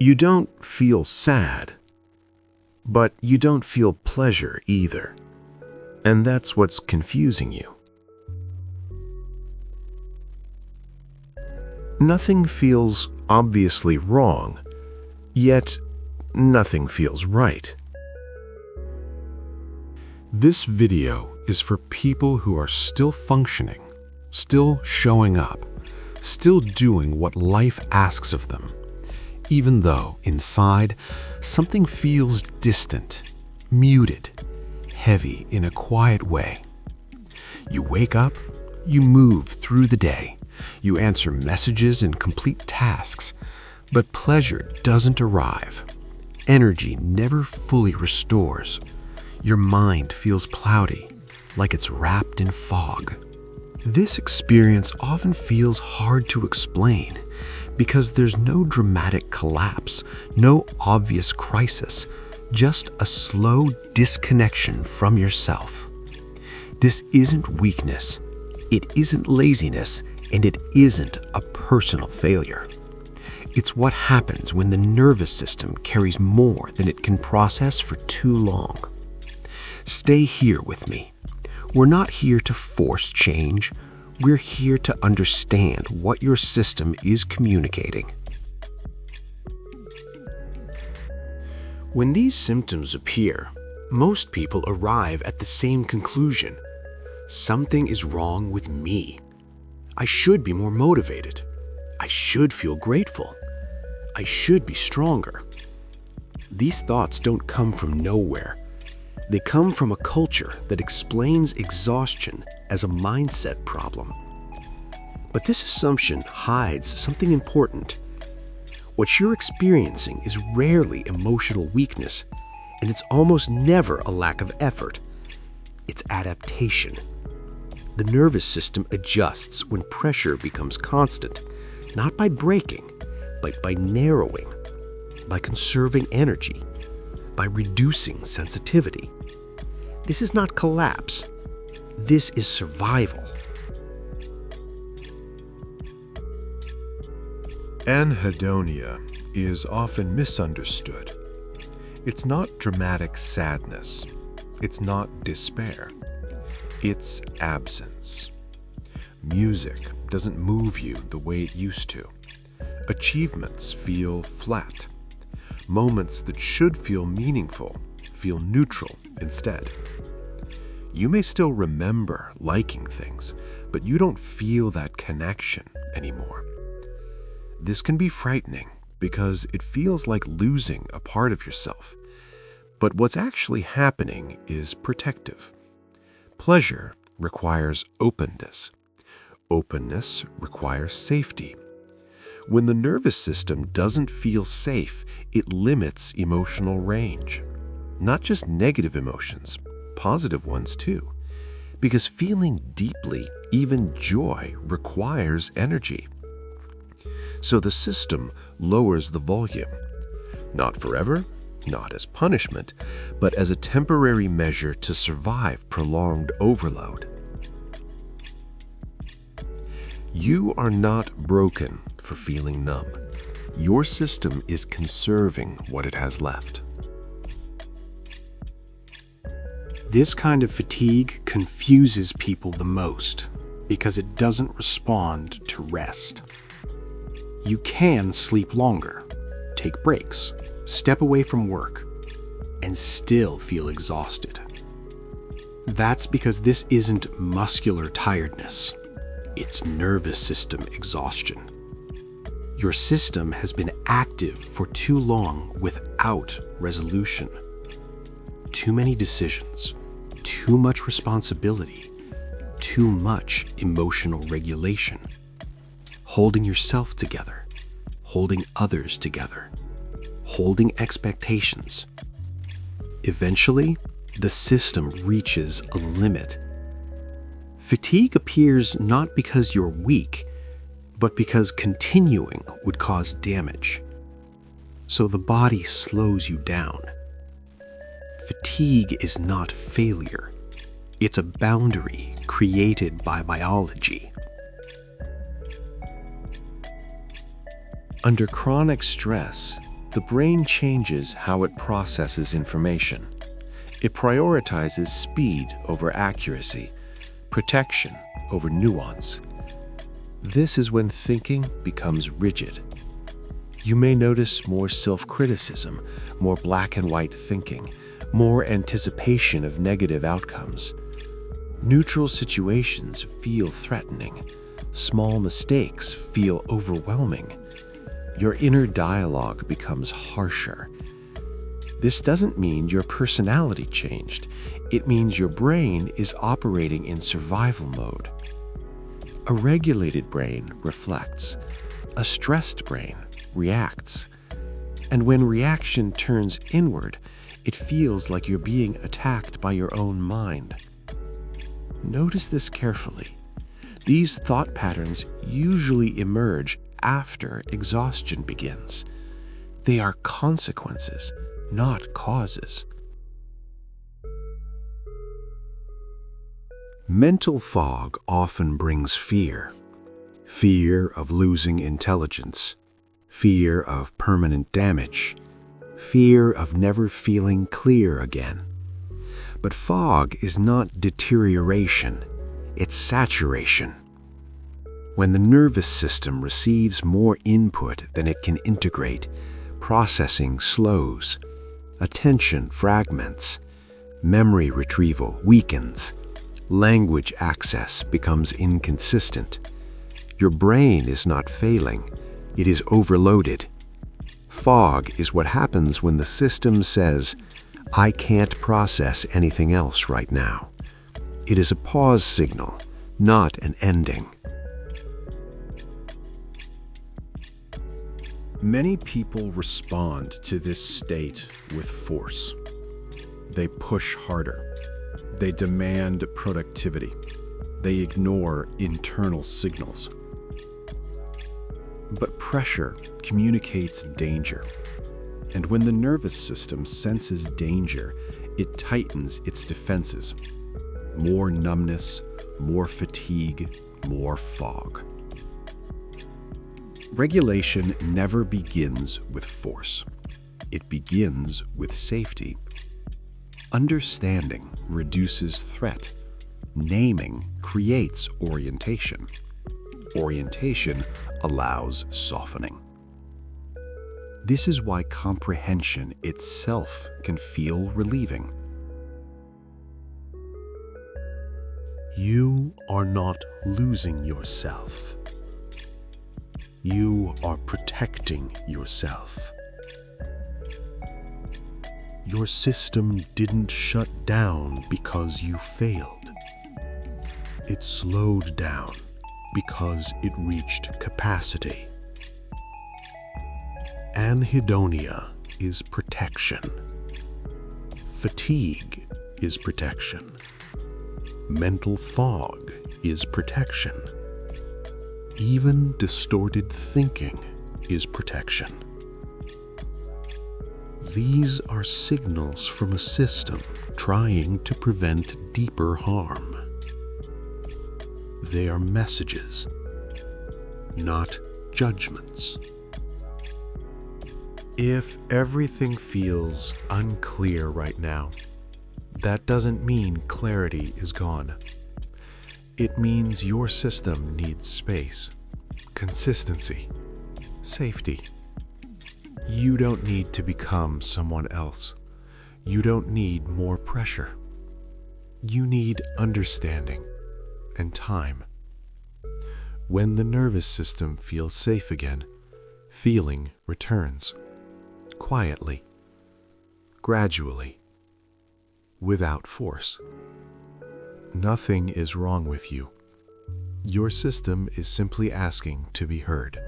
You don't feel sad, but you don't feel pleasure either. And that's what's confusing you. Nothing feels obviously wrong, yet nothing feels right. This video is for people who are still functioning, still showing up, still doing what life asks of them, even though inside something feels distant, muted, heavy in a quiet way. You wake up, you move through the day, you answer messages and complete tasks, but pleasure doesn't arrive. Energy never fully restores. Your mind feels cloudy, like it's wrapped in fog. This experience often feels hard to explain because there's no dramatic collapse, no obvious crisis, just a slow disconnection from yourself. This isn't weakness, it isn't laziness, and it isn't a personal failure. It's what happens when the nervous system carries more than it can process for too long. Stay here with me. We're not here to force change. We're here to understand what your system is communicating. When these symptoms appear, most people arrive at the same conclusion. Something is wrong with me. I should be more motivated. I should feel grateful. I should be stronger. These thoughts don't come from nowhere. They come from a culture that explains exhaustion as a mindset problem. But this assumption hides something important. What you're experiencing is rarely emotional weakness, and it's almost never a lack of effort. It's adaptation. The nervous system adjusts when pressure becomes constant, not by breaking, but by narrowing, by conserving energy, by reducing sensitivity. This is not collapse. This is survival. Anhedonia is often misunderstood. It's not dramatic sadness. It's not despair. It's absence. Music doesn't move you the way it used to. Achievements feel flat. Moments that should feel meaningful feel neutral instead. You may still remember liking things, but you don't feel that connection anymore. This can be frightening because it feels like losing a part of yourself. But what's actually happening is protective. Pleasure requires openness. Openness requires safety. When the nervous system doesn't feel safe, it limits emotional range. Not just negative emotions, positive ones too. Because feeling deeply, even joy, requires energy. So the system lowers the volume. Not forever, not as punishment, but as a temporary measure to survive prolonged overload. You are not broken for feeling numb. Your system is conserving what it has left. This kind of fatigue confuses people the most because it doesn't respond to rest. You can sleep longer, take breaks, step away from work, and still feel exhausted. That's because this isn't muscular tiredness. It's nervous system exhaustion. Your system has been active for too long without resolution. Too many decisions, too much responsibility, too much emotional regulation. Holding yourself together, holding others together, holding expectations. Eventually, the system reaches a limit. Fatigue appears not because you're weak, but because continuing would cause damage. So the body slows you down. Fatigue is not failure. It's a boundary created by biology. Under chronic stress, The brain changes how it processes information. It prioritizes speed over accuracy, protection over nuance. This is when thinking becomes rigid. You may notice more self-criticism, more black and white thinking, more anticipation of negative outcomes. Neutral situations feel threatening. Small mistakes feel overwhelming. Your inner dialogue becomes harsher. This doesn't mean your personality changed. It means your brain is operating in survival mode. A regulated brain reflects. A stressed brain reacts. And when reaction turns inward, it feels like you're being attacked by your own mind. Notice this carefully. These thought patterns usually emerge after exhaustion begins. They are consequences, not causes. Mental fog often brings fear. Fear of losing intelligence, fear of permanent damage, fear of never feeling clear again. But fog is not deterioration, it's saturation. When the nervous system receives more input than it can integrate, processing slows, attention fragments, memory retrieval weakens, language access becomes inconsistent. Your brain is not failing, it is overloaded. Fog is what happens when the system says, "I can't process anything else right now." It is a pause signal, not an ending. Many people respond to this state with force. They push harder. They demand productivity. They ignore internal signals. But pressure communicates danger. And when the nervous system senses danger, it tightens its defenses. More numbness, more fatigue, more fog. Regulation never begins with force. It begins with safety. Understanding reduces threat. Naming creates orientation. Orientation allows softening. This is why comprehension itself can feel relieving. You are not losing yourself. You are protecting yourself. Your system didn't shut down because you failed. It slowed down because it reached capacity. Anhedonia is protection. Fatigue is protection. Mental fog is protection. Even distorted thinking is protection. These are signals from a system trying to prevent deeper harm. They are messages, not judgments. If everything feels unclear right now, that doesn't mean clarity is gone. It means your system needs space, consistency, safety. You don't need to become someone else. You don't need more pressure. You need understanding and time. When the nervous system feels safe again, feeling returns. Quietly, gradually, without force. Nothing is wrong with you. Your system is simply asking to be heard.